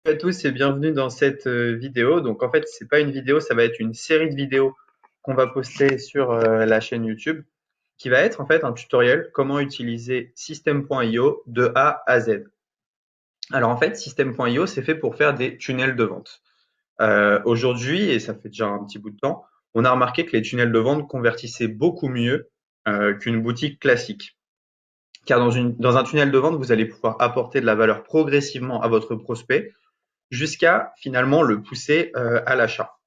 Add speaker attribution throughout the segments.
Speaker 1: à tous et bienvenue dans cette vidéo. Donc en fait, c'est pas une vidéo, ça va être une série de vidéos qu'on va poster sur la chaîne YouTube, qui va être en fait un tutoriel comment utiliser System.io de A à Z. Alors en fait, System.io, c'est fait pour faire des tunnels de vente. Aujourd'hui, et ça fait déjà un petit bout de temps, on a remarqué que les tunnels de vente convertissaient beaucoup mieux qu'une boutique classique. Car dans un tunnel de vente, vous allez pouvoir apporter de la valeur progressivement à votre prospect jusqu'à finalement le pousser à l'achat.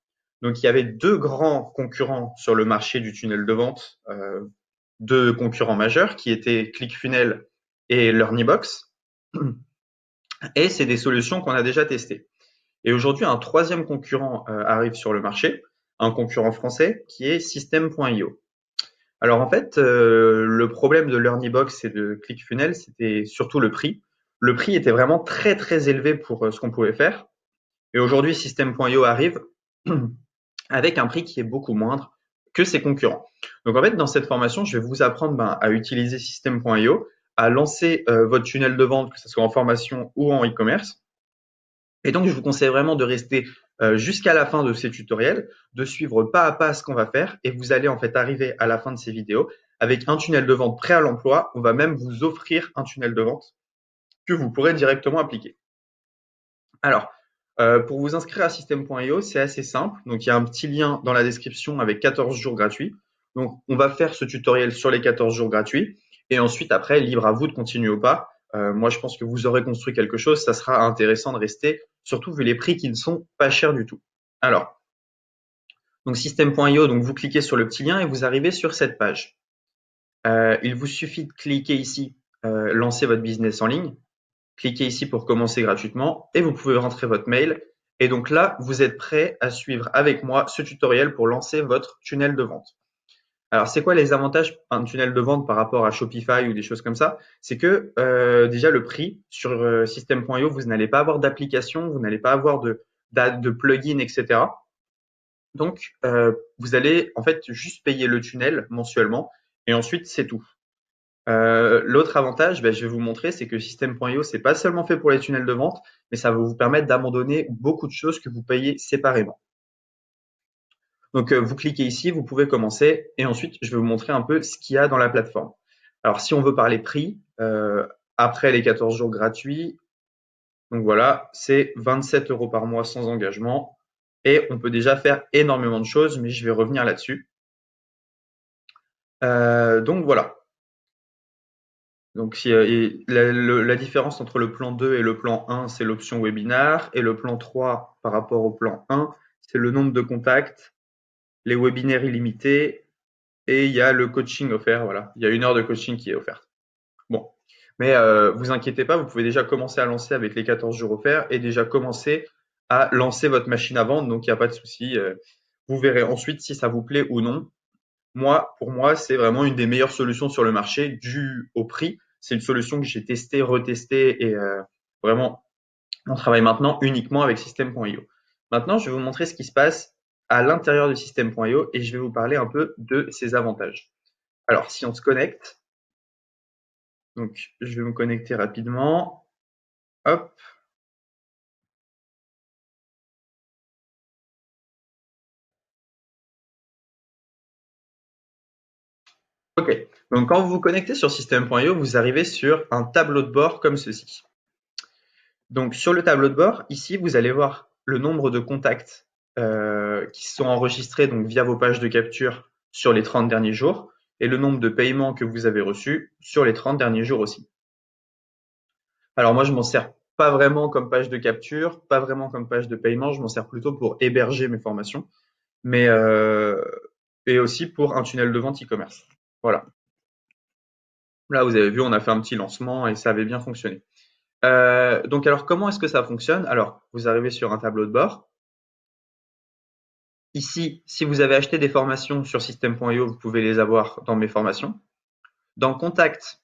Speaker 1: Donc il y avait deux grands concurrents sur le marché du tunnel de vente, deux concurrents majeurs qui étaient ClickFunnels et LearnyBox. Et c'est des solutions qu'on a déjà testées. Et aujourd'hui, un troisième concurrent arrive sur le marché, un concurrent français qui est System.io. Alors en fait, le problème de LearnyBox et de ClickFunnels, c'était surtout le prix. Le prix était vraiment très très élevé pour ce qu'on pouvait faire. Et aujourd'hui, System.io arrive avec un prix qui est beaucoup moindre que ses concurrents. Donc en fait, dans cette formation, je vais vous apprendre à utiliser System.io, à lancer votre tunnel de vente, que ce soit en formation ou en e-commerce. Et donc, je vous conseille vraiment de rester jusqu'à la fin de ces tutoriels, de suivre pas à pas ce qu'on va faire, et vous allez en fait arriver à la fin de ces vidéos avec un tunnel de vente prêt à l'emploi. On va même vous offrir un tunnel de vente que vous pourrez directement appliquer. Alors, pour vous inscrire à System.io, c'est assez simple. Donc, il y a un petit lien dans la description avec 14 jours gratuits. Donc, on va faire ce tutoriel sur les 14 jours gratuits. Et ensuite, après, libre à vous de continuer ou pas. Moi, je pense que vous aurez construit quelque chose. Ça sera intéressant de rester, surtout vu les prix qui ne sont pas chers du tout. Alors, donc System.io, donc vous cliquez sur le petit lien et vous arrivez sur cette page. Il vous suffit de cliquer ici, lancer votre business en ligne. Cliquez ici pour commencer gratuitement et vous pouvez rentrer votre mail. Et donc là, vous êtes prêt à suivre avec moi ce tutoriel pour lancer votre tunnel de vente. Alors, c'est quoi les avantages d'un tunnel de vente par rapport à Shopify ou des choses comme ça? C'est que déjà le prix sur System.io, vous n'allez pas avoir d'application, vous n'allez pas avoir de plugin, etc. Donc, vous allez en fait juste payer le tunnel mensuellement et ensuite c'est tout. L'autre avantage, je vais vous montrer, c'est que System.io, c'est pas seulement fait pour les tunnels de vente, mais ça va vous permettre d'abandonner beaucoup de choses que vous payez séparément. Donc, vous cliquez ici, vous pouvez commencer, et ensuite, je vais vous montrer un peu ce qu'il y a dans la plateforme. Alors, si on veut parler prix, après les 14 jours gratuits, donc voilà, c'est 27 € par mois sans engagement, et on peut déjà faire énormément de choses, mais je vais revenir là-dessus. Donc voilà. Donc, la différence entre le plan 2 et le plan 1, c'est l'option webinar. Et le plan 3, par rapport au plan 1, c'est le nombre de contacts, les webinaires illimités et il y a le coaching offert. Voilà, il y a 1 heure de coaching qui est offerte. Bon, mais vous inquiétez pas, vous pouvez déjà commencer à lancer avec les 14 jours offerts et déjà commencer à lancer votre machine à vendre. Donc, il n'y a pas de souci. Vous verrez ensuite si ça vous plaît ou non. Pour moi, c'est vraiment une des meilleures solutions sur le marché dû au prix. C'est une solution que j'ai testée, retestée et vraiment, on travaille maintenant uniquement avec System.io. Maintenant, je vais vous montrer ce qui se passe à l'intérieur de System.io et je vais vous parler un peu de ses avantages. Alors, si on se connecte, donc je vais me connecter rapidement. Hop. OK. Donc, quand vous vous connectez sur System.io, vous arrivez sur un tableau de bord comme ceci. Donc, sur le tableau de bord, ici, vous allez voir le nombre de contacts qui sont enregistrés donc, via vos pages de capture sur les 30 derniers jours et le nombre de paiements que vous avez reçus sur les 30 derniers jours aussi. Alors, moi, je m'en sers pas vraiment comme page de capture, pas vraiment comme page de paiement, je m'en sers plutôt pour héberger mes formations, mais et aussi pour un tunnel de vente e-commerce. Voilà. Là, vous avez vu, on a fait un petit lancement et ça avait bien fonctionné. Donc, alors, comment est-ce que ça fonctionne? Alors, vous arrivez sur un tableau de bord. Ici, si vous avez acheté des formations sur System.io, vous pouvez les avoir dans mes formations. Dans Contact,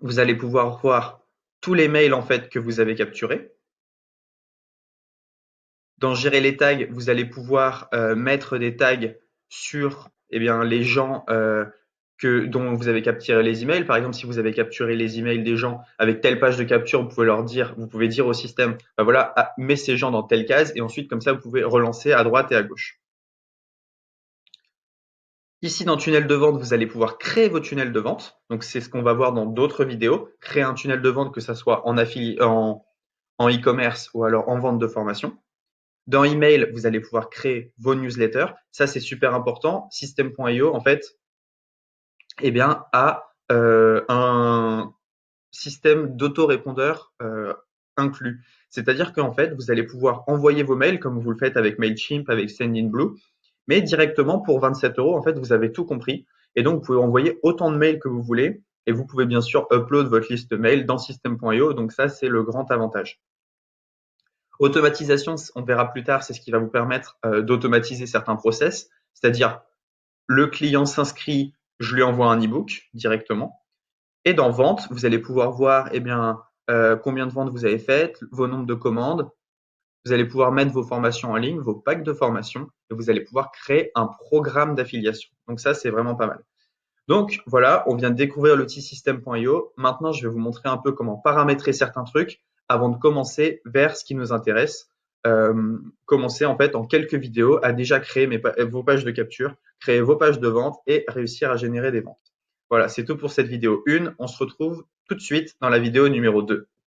Speaker 1: vous allez pouvoir voir tous les mails en fait que vous avez capturés. Dans Gérer les tags, vous allez pouvoir mettre des tags sur les gens dont vous avez capturé les emails. Par exemple, si vous avez capturé les emails des gens avec telle page de capture, vous pouvez dire au système, bah voilà, mets ces gens dans telle case, et ensuite, comme ça, vous pouvez relancer à droite et à gauche. Ici, dans tunnel de vente, vous allez pouvoir créer vos tunnels de vente. Donc, c'est ce qu'on va voir dans d'autres vidéos. Créer un tunnel de vente, que ça soit en e-commerce ou alors en vente de formation. Dans email, vous allez pouvoir créer vos newsletters. Ça, c'est super important. System.io, en fait, eh bien, a un système d'autorépondeur inclus. C'est-à-dire qu'en fait, vous allez pouvoir envoyer vos mails comme vous le faites avec Mailchimp, avec Sendinblue, mais directement pour 27 euros, en fait, vous avez tout compris. Et donc, vous pouvez envoyer autant de mails que vous voulez. Et vous pouvez bien sûr upload votre liste mail dans System.io. Donc ça, c'est le grand avantage. Automatisation, on verra plus tard, c'est ce qui va vous permettre d'automatiser certains process. C'est-à-dire, le client s'inscrit, je lui envoie un e-book directement. Et dans vente, vous allez pouvoir voir eh bien, combien de ventes vous avez faites, vos nombres de commandes. Vous allez pouvoir mettre vos formations en ligne, vos packs de formation, et vous allez pouvoir créer un programme d'affiliation. Donc ça, c'est vraiment pas mal. Donc voilà, on vient de découvrir l'outil System.io. Maintenant, je vais vous montrer un peu comment paramétrer certains trucs avant de commencer vers ce qui nous intéresse. Commencer en fait en quelques vidéos à déjà créer vos pages de capture, créer vos pages de vente et réussir à générer des ventes. Voilà, c'est tout pour cette vidéo 1. On se retrouve tout de suite dans la vidéo numéro 2.